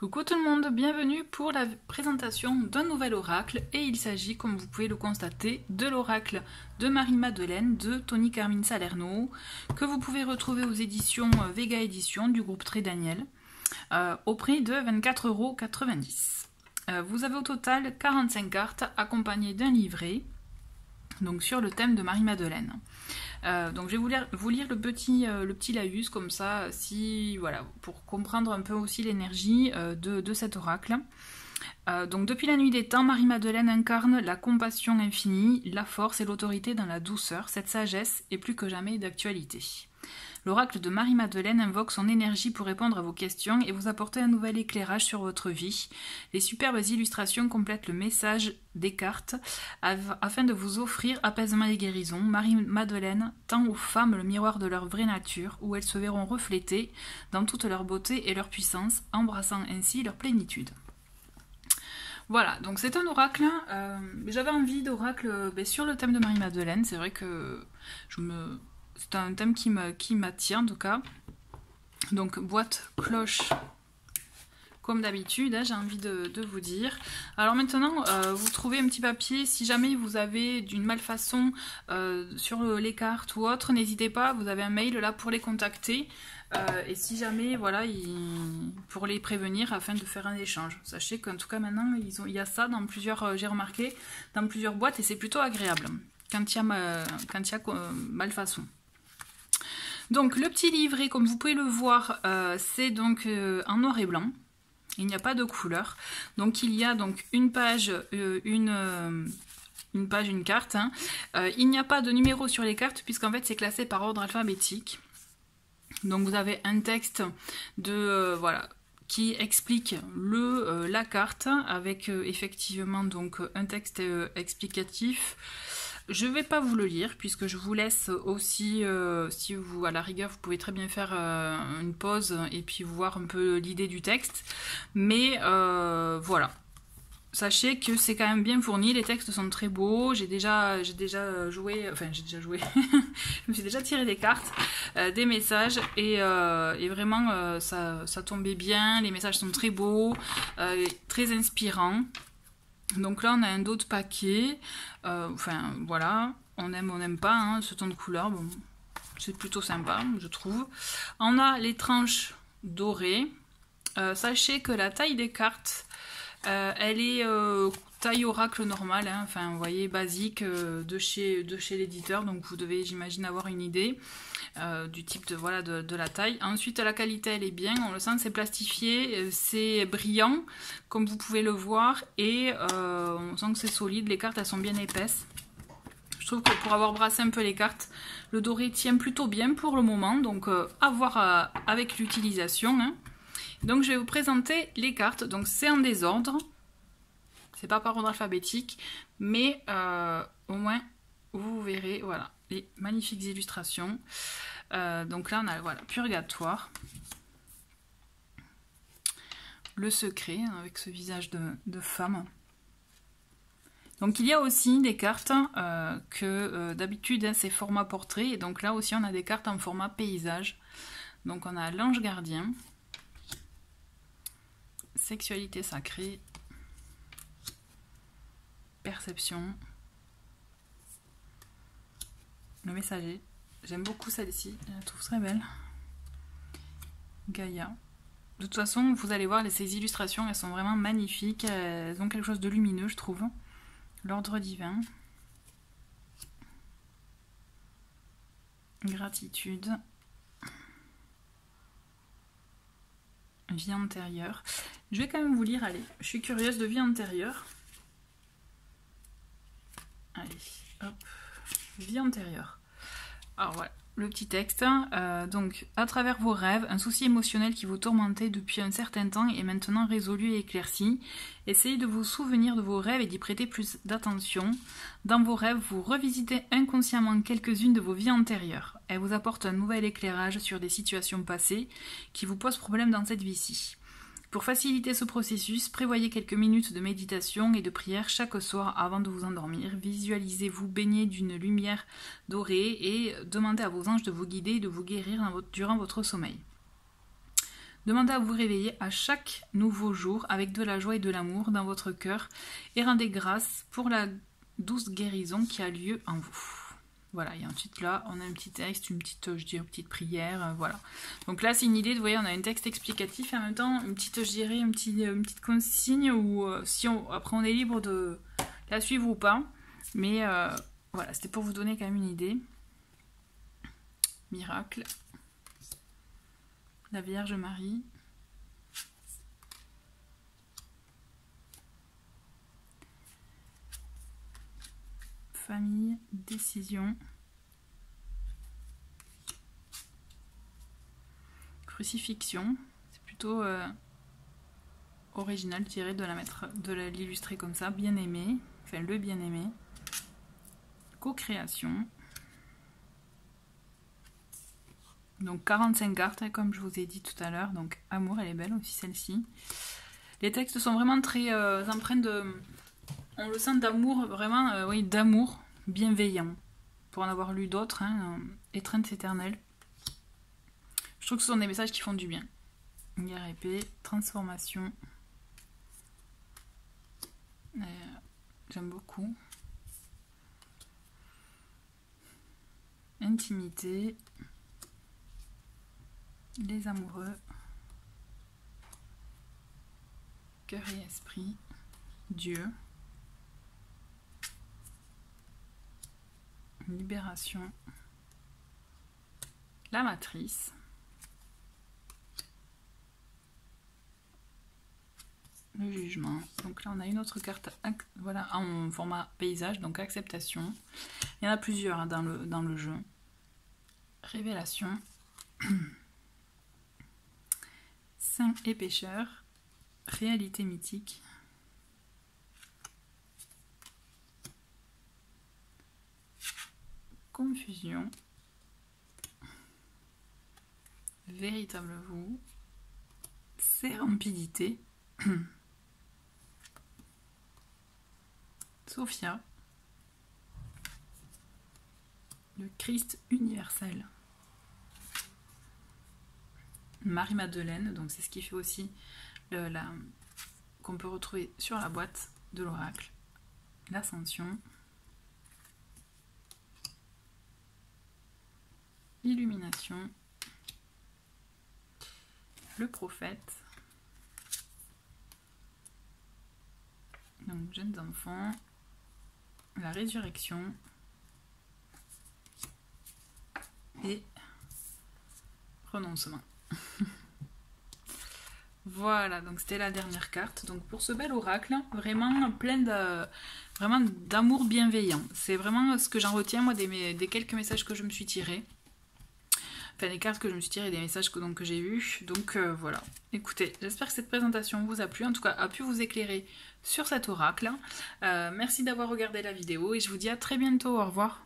Coucou tout le monde, bienvenue pour la présentation d'un nouvel oracle et il s'agit, comme vous pouvez le constater, de l'oracle de Marie-Madeleine de Tony Carmine Salerno que vous pouvez retrouver aux éditions Vega Éditions du groupe Très Daniel au prix de 24,90 €. Vous avez au total 45 cartes accompagnées d'un livret donc sur le thème de Marie-Madeleine. Donc je vais vous lire le petit laïus comme ça, voilà, pour comprendre un peu aussi l'énergie de cet oracle. Donc depuis la nuit des temps, Marie-Madeleine incarne la compassion infinie, la force et l'autorité dans la douceur. Cette sagesse est plus que jamais d'actualité. L'oracle de Marie-Madeleine invoque son énergie pour répondre à vos questions et vous apporter un nouvel éclairage sur votre vie. Les superbes illustrations complètent le message des cartes afin de vous offrir apaisement et guérison. Marie-Madeleine tend aux femmes le miroir de leur vraie nature, où elles se verront reflétées dans toute leur beauté et leur puissance, embrassant ainsi leur plénitude. Voilà, donc c'est un oracle. J'avais envie d'oracle sur le thème de Marie-Madeleine. C'est vrai que c'est un thème qui m'attire en tout cas. Donc boîte, cloche, comme d'habitude, hein, j'ai envie de vous dire. Alors maintenant, vous trouvez un petit papier. Si jamais vous avez d'une malfaçon sur les cartes ou autre, n'hésitez pas, vous avez un mail là pour les contacter. Et si jamais, voilà, pour les prévenir afin de faire un échange. Sachez qu'en tout cas maintenant, il y a ça dans plusieurs, j'ai remarqué, dans plusieurs boîtes et c'est plutôt agréable quand il y a malfaçon. Donc le petit livret, comme vous pouvez le voir, c'est donc en noir et blanc. Il n'y a pas de couleur. Donc il y a donc une page, une carte. Hein. Il n'y a pas de numéro sur les cartes puisqu'en fait c'est classé par ordre alphabétique. Donc vous avez un texte voilà, qui explique la carte avec effectivement donc un texte explicatif. Je ne vais pas vous le lire puisque je vous laisse aussi, si vous, à la rigueur, vous pouvez très bien faire une pause et puis voir un peu l'idée du texte. Mais voilà. Sachez que c'est quand même bien fourni, les textes sont très beaux, j'ai déjà joué, je me suis déjà tiré des cartes, des messages et vraiment ça tombait bien, les messages sont très beaux, très inspirants. Donc là on a un dos de paquet, voilà, on aime, on n'aime pas hein, ce ton de couleur, bon, c'est plutôt sympa je trouve. On a les tranches dorées, sachez que la taille des cartes, elle est taille oracle normale, hein, enfin vous voyez basique de chez l'éditeur, donc vous devez j'imagine avoir une idée du type de la taille. Ensuite la qualité elle est bien, on le sent c'est plastifié, c'est brillant comme vous pouvez le voir et on sent que c'est solide, les cartes elles sont bien épaisses. Je trouve que pour avoir brassé un peu les cartes, le doré tient plutôt bien pour le moment, donc à voir avec l'utilisation. Hein. Donc je vais vous présenter les cartes, donc c'est en désordre, c'est pas par ordre alphabétique, mais au moins vous verrez voilà, les magnifiques illustrations. Donc là on a voilà, Purgatoire, le secret avec ce visage de femme. Donc il y a aussi des cartes que d'habitude hein, c'est format portrait, et donc là aussi on a des cartes en format paysage. Donc on a l'ange gardien, sexualité sacrée, perception, le messager, j'aime beaucoup celle-ci, je la trouve très belle, Gaïa. De toute façon vous allez voir ces illustrations elles sont vraiment magnifiques, elles ont quelque chose de lumineux je trouve. L'ordre divin, gratitude, vie antérieure. Je vais quand même vous lire, allez, je suis curieuse de vie antérieure. Allez, hop, vie antérieure. Alors voilà, le petit texte. Donc, à travers vos rêves, un souci émotionnel qui vous tourmentait depuis un certain temps est maintenant résolu et éclairci. Essayez de vous souvenir de vos rêves et d'y prêter plus d'attention. Dans vos rêves, vous revisitez inconsciemment quelques-unes de vos vies antérieures. Elles vous apportent un nouvel éclairage sur des situations passées qui vous posent problème dans cette vie-ci. Pour faciliter ce processus, prévoyez quelques minutes de méditation et de prière chaque soir avant de vous endormir. Visualisez-vous baigné d'une lumière dorée et demandez à vos anges de vous guider et de vous guérir durant votre sommeil. Demandez à vous réveiller à chaque nouveau jour avec de la joie et de l'amour dans votre cœur et rendez grâce pour la douce guérison qui a lieu en vous. Voilà, et ensuite là, on a un petit texte, une petite prière, voilà. Donc là, c'est une idée, vous voyez, on a un texte explicatif et en même temps, une petite consigne où après on est libre de la suivre ou pas. Mais voilà, c'était pour vous donner quand même une idée. Miracle. La Vierge Marie. Famille, décision. Crucifixion. C'est plutôt original, je dirais, de l'illustrer comme ça. Bien-aimé. Enfin, le bien-aimé. Co-création. Donc 45 cartes, hein, comme je vous ai dit tout à l'heure. Donc amour, elle est belle aussi celle-ci. Les textes sont vraiment très empreints de... On le sent d'amour, vraiment, oui, d'amour bienveillant. Pour en avoir lu d'autres, hein, étreinte éternelle. Je trouve que ce sont des messages qui font du bien. Guerre épée, transformation. J'aime beaucoup. Intimité. Les amoureux. Cœur et esprit. Dieu. Libération. La matrice. Le jugement. Donc là on a une autre carte, voilà, en format paysage, donc acceptation. Il y en a plusieurs hein, dans le jeu. Révélation. Saint et pécheur. Réalité mythique. Confusion. Véritable vous. Sérempidité. Sophia. Le Christ universel. Marie-Madeleine, donc c'est ce qui fait aussi qu'on peut retrouver sur la boîte de l'oracle. L'Ascension. Illumination. Le prophète. Donc jeunes enfants. La résurrection. Et renoncement. Voilà, donc c'était la dernière carte. Donc pour ce bel oracle, vraiment plein d'amour bienveillant. C'est vraiment ce que j'en retiens moi des quelques messages que je me suis tirés. Enfin des cartes que je me suis tirées, des messages que j'ai eus. Donc voilà. Écoutez, j'espère que cette présentation vous a plu, en tout cas a pu vous éclairer sur cet oracle. Merci d'avoir regardé la vidéo et je vous dis à très bientôt, au revoir.